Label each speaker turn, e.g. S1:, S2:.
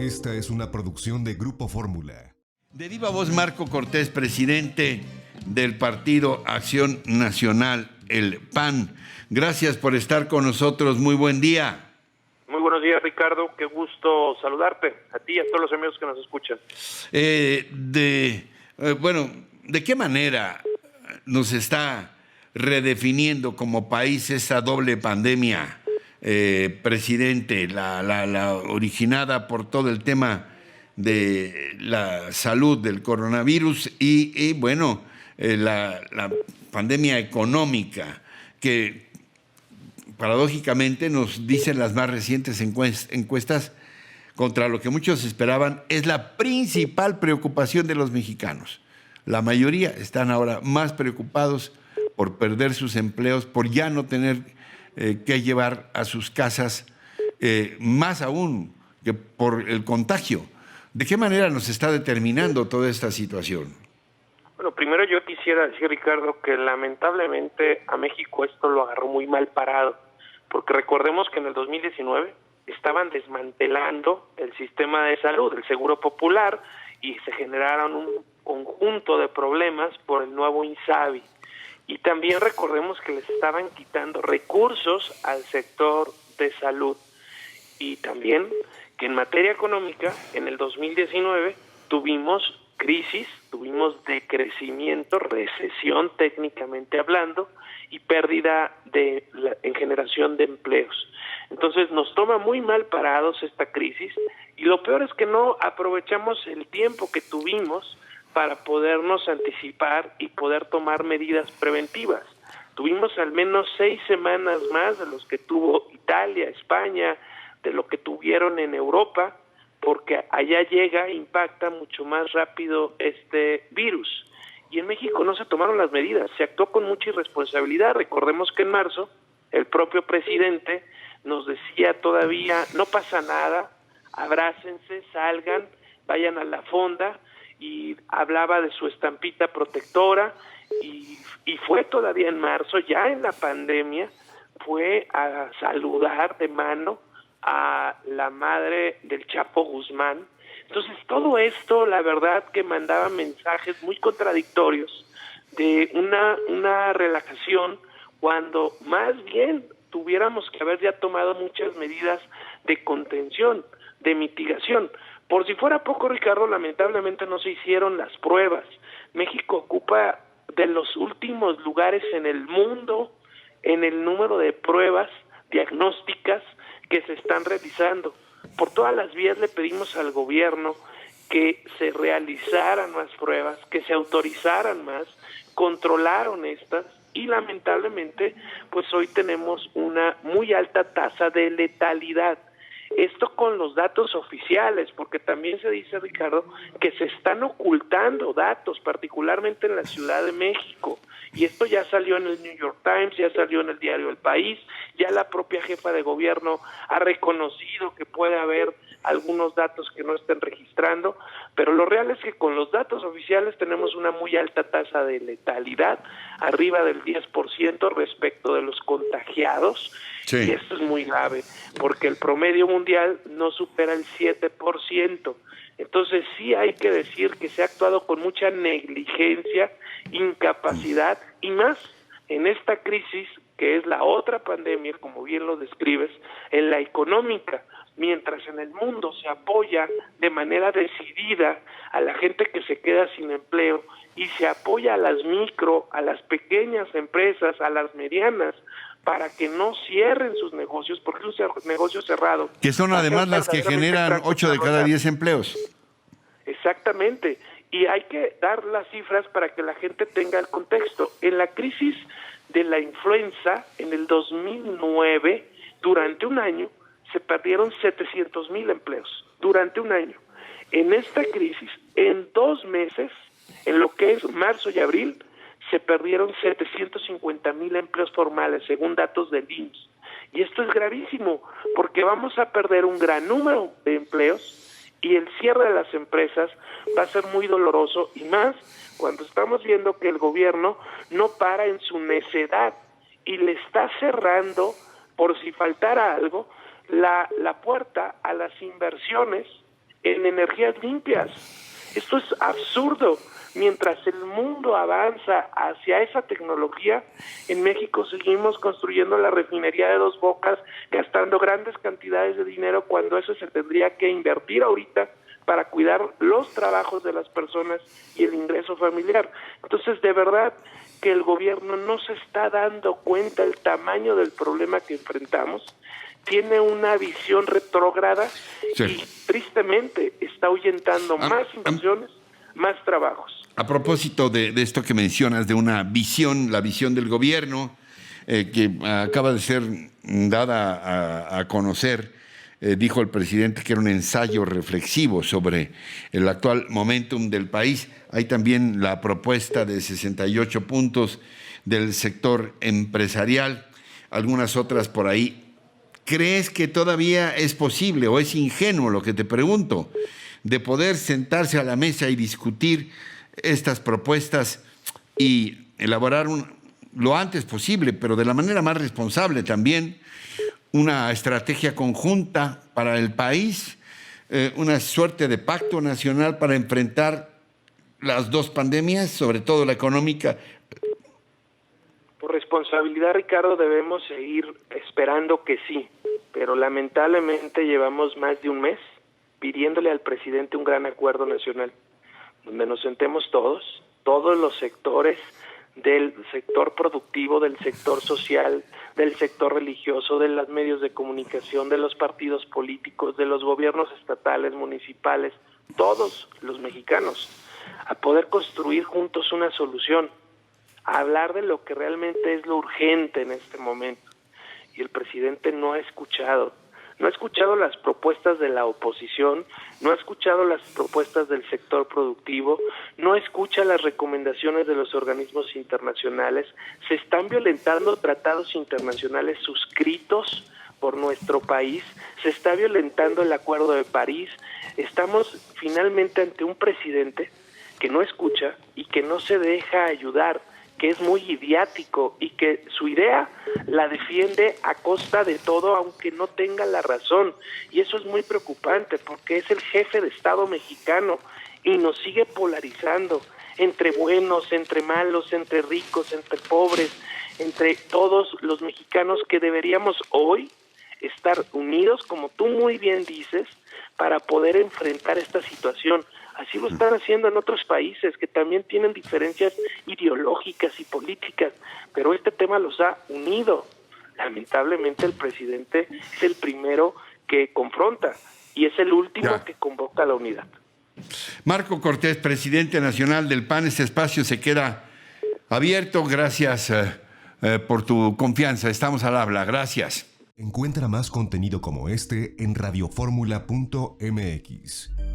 S1: Esta es una producción de Grupo Fórmula.
S2: De viva voz, Marco Cortés, presidente del Partido Acción Nacional, el PAN. Gracias por estar con nosotros. Muy buen día.
S3: Muy buenos días, Ricardo. Qué gusto saludarte, a ti y a todos los amigos que nos escuchan.
S2: ¿De qué manera nos está redefiniendo como país esa doble pandemia, presidente, la originada por todo el tema de la salud del coronavirus y la pandemia económica que paradójicamente nos dicen las más recientes encuestas, contra lo que muchos esperaban, es la principal preocupación de los mexicanos? La mayoría están ahora más preocupados por perder sus empleos, por ya no tener que llevar a sus casas, más aún que por el contagio. ¿De qué manera nos está determinando toda esta situación?
S3: Bueno, primero yo quisiera decir, Ricardo, que lamentablemente a México esto lo agarró muy mal parado, porque recordemos que en el 2019 estaban desmantelando el sistema de salud, el Seguro Popular, y se generaron un conjunto de problemas por el nuevo INSABI. Y también recordemos que les estaban quitando recursos al sector de salud. Y también que en materia económica, en el 2019 tuvimos crisis, tuvimos decrecimiento, recesión técnicamente hablando, y pérdida en generación de empleos. Entonces nos toma muy mal parados esta crisis, y lo peor es que no aprovechamos el tiempo que tuvimos para podernos anticipar y poder tomar medidas preventivas. Tuvimos al menos 6 semanas más de los que tuvo Italia, España, de lo que tuvieron en Europa, porque allá llega, impacta mucho más rápido este virus. Y en México no se tomaron las medidas, se actuó con mucha irresponsabilidad. Recordemos que en marzo el propio presidente nos decía todavía, no pasa nada, abrácense, salgan, vayan a la fonda, y hablaba de su estampita protectora, y fue todavía en marzo, ya en la pandemia, fue a saludar de mano a la madre del Chapo Guzmán. Entonces todo esto, la verdad que mandaba mensajes muy contradictorios de una relajación, cuando más bien tuviéramos que haber ya tomado muchas medidas de contención, de mitigación. Por si fuera poco, Ricardo, lamentablemente no se hicieron las pruebas. México ocupa de los últimos lugares en el mundo en el número de pruebas diagnósticas que se están realizando. Por todas las vías le pedimos al gobierno que se realizaran más pruebas, que se autorizaran más, controlaron estas, y lamentablemente pues hoy tenemos una muy alta tasa de letalidad. Esto con los datos oficiales, porque también se dice, Ricardo, que se están ocultando datos, particularmente en la Ciudad de México, y esto ya salió en el New York Times, ya salió en el diario El País, ya la propia jefa de gobierno ha reconocido que puede haber algunos datos que no estén registrando, pero lo real es que con los datos oficiales tenemos una muy alta tasa de letalidad, arriba del 10% respecto de los contagiados. Sí. Y esto es muy grave, porque el promedio mundial no supera el 7%. Entonces sí hay que decir que se ha actuado con mucha negligencia, incapacidad, y más en esta crisis que es la otra pandemia, como bien lo describes, en la económica. Mientras en el mundo se apoya de manera decidida a la gente que se queda sin empleo, y se apoya a las micro, a las pequeñas empresas, a las medianas, para que no cierren sus negocios, porque es un negocio cerrado.
S2: Que son además las que generan 8 de cada 10 empleos.
S3: Exactamente, y hay que dar las cifras para que la gente tenga el contexto. En la crisis de la influenza, en el 2009, durante un año, se perdieron 700,000 empleos, durante un año. En esta crisis, en 2 meses, en lo que es marzo y abril, se perdieron 750,000 empleos formales, según datos del IMSS. Y esto es gravísimo, porque vamos a perder un gran número de empleos, y el cierre de las empresas va a ser muy doloroso, y más cuando estamos viendo que el gobierno no para en su necedad y le está cerrando, por si faltara algo, la puerta a las inversiones en energías limpias. Esto es absurdo. Mientras el mundo avanza hacia esa tecnología, en México seguimos construyendo la refinería de Dos Bocas, gastando grandes cantidades de dinero cuando eso se tendría que invertir ahorita para cuidar los trabajos de las personas y el ingreso familiar. Entonces, de verdad que el gobierno no se está dando cuenta del tamaño del problema que enfrentamos, tiene una visión retrógrada y tristemente está ahuyentando más inversiones, más trabajos.
S2: A propósito de esto que mencionas, de una visión, la visión del gobierno, que acaba de ser dada a conocer, dijo el presidente que era un ensayo reflexivo sobre el actual momentum del país. Hay también la propuesta de 68 puntos del sector empresarial, algunas otras por ahí. ¿Crees que todavía es posible o es ingenuo, lo que te pregunto, de poder sentarse a la mesa y discutir estas propuestas y elaborar lo antes posible, pero de la manera más responsable también, una estrategia conjunta para el país, una suerte de pacto nacional para enfrentar las dos pandemias, sobre todo la económica?
S3: Por responsabilidad, Ricardo, debemos seguir esperando que sí, pero lamentablemente llevamos más de un mes pidiéndole al presidente un gran acuerdo nacional, donde nos sentemos todos los sectores del sector productivo, del sector social, del sector religioso, de los medios de comunicación, de los partidos políticos, de los gobiernos estatales, municipales, todos los mexicanos, a poder construir juntos una solución, a hablar de lo que realmente es lo urgente en este momento. Y el presidente no ha escuchado las propuestas de la oposición, no ha escuchado las propuestas del sector productivo, no escucha las recomendaciones de los organismos internacionales. Se están violentando tratados internacionales suscritos por nuestro país, se está violentando el Acuerdo de París. Estamos finalmente ante un presidente que no escucha y que no se deja ayudar, que es muy idiático y que su idea la defiende a costa de todo, aunque no tenga la razón. Y eso es muy preocupante porque es el jefe de Estado mexicano y nos sigue polarizando entre buenos, entre malos, entre ricos, entre pobres, entre todos los mexicanos que deberíamos hoy estar unidos, como tú muy bien dices, para poder enfrentar esta situación. Así lo están haciendo en otros países que también tienen diferencias ideológicas y políticas, pero este tema los ha unido. Lamentablemente el presidente es el primero que confronta y es el último que convoca a la unidad.
S2: Marco Cortés, presidente nacional del PAN, este espacio se queda abierto. Gracias por tu confianza. Estamos al habla. Gracias.
S1: Encuentra más contenido como este en radioformula.mx.